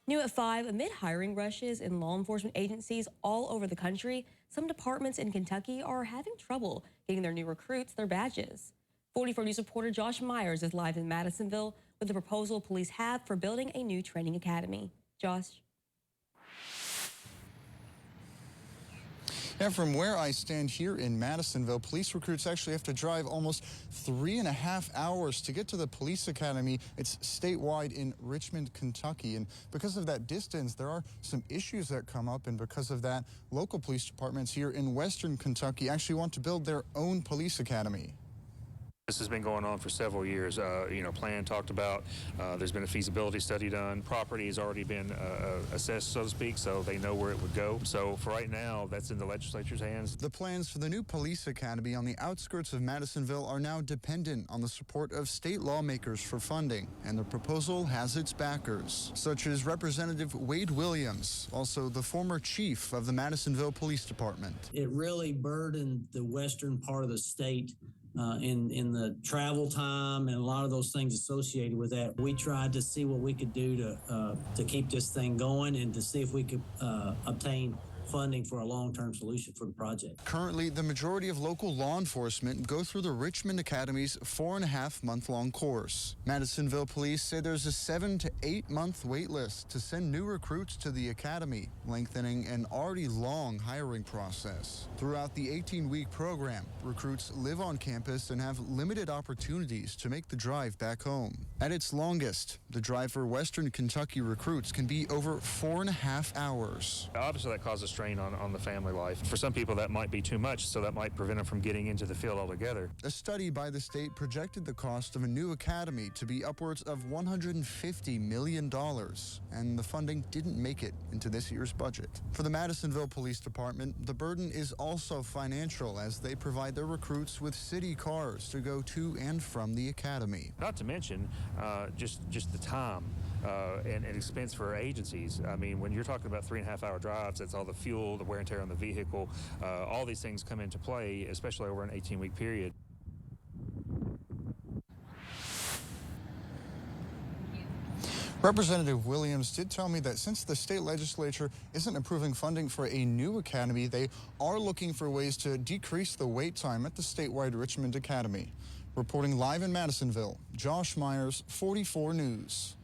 New at 5, amid hiring rushes in law enforcement agencies all over the country, some departments in Kentucky are having trouble getting their new recruits their badges. 44 News reporter Josh Myers is live in Madisonville with the proposal police have for building a new training academy. Josh? Now, from where I stand here in Madisonville, police recruits actually have to drive almost 3.5 hours to get to the police academy. It's statewide in Richmond, Kentucky. And because of that distance, there are some issues that come up. And because of that, local police departments here in Western Kentucky actually want to build their own police academy. This has been going on for several years. Plan talked about. There's been a feasibility study done. Property has already been assessed, so to speak, so they know where it would go. So for right now, that's in the legislature's hands. The plans for the new police academy on the outskirts of Madisonville are now dependent on the support of state lawmakers for funding, and the proposal has its backers, such as Representative Wade Williams, also the former chief of the Madisonville Police Department. It really burdened the western part of the state in the travel time and a lot of those things associated with that. We tried to see what we could do to keep this thing going and to see if we could obtain funding for a long-term solution for the project. Currently, the majority of local law enforcement go through the Richmond Academy's 4.5-month-long course. Madisonville police say there's a 7 to 8 month wait list to send new recruits to the academy, lengthening an already long hiring process. Throughout the 18-week program, recruits live on campus and have limited opportunities to make the drive back home. At its longest, the drive for Western Kentucky recruits can be over 4.5 hours. Obviously, that causes strain on the family life. For some people, that might be too much, so that might prevent them from getting into the field altogether. A study by the state projected the cost of a new academy to be upwards of $150 million, and the funding didn't make it into this year's budget. For the Madisonville Police Department, the burden is also financial as they provide their recruits with city cars to go to and from the academy. Not to mention just the time and expense for agencies. I mean, when you're talking about 3.5 hour drives, that's all the fuel, the wear and tear on the vehicle, all these things come into play, especially over an 18-week period. Representative Williams did tell me that since the state legislature isn't approving funding for a new academy, they are looking for ways to decrease the wait time at the statewide Richmond Academy. Reporting live in Madisonville, Josh Myers, 44 News.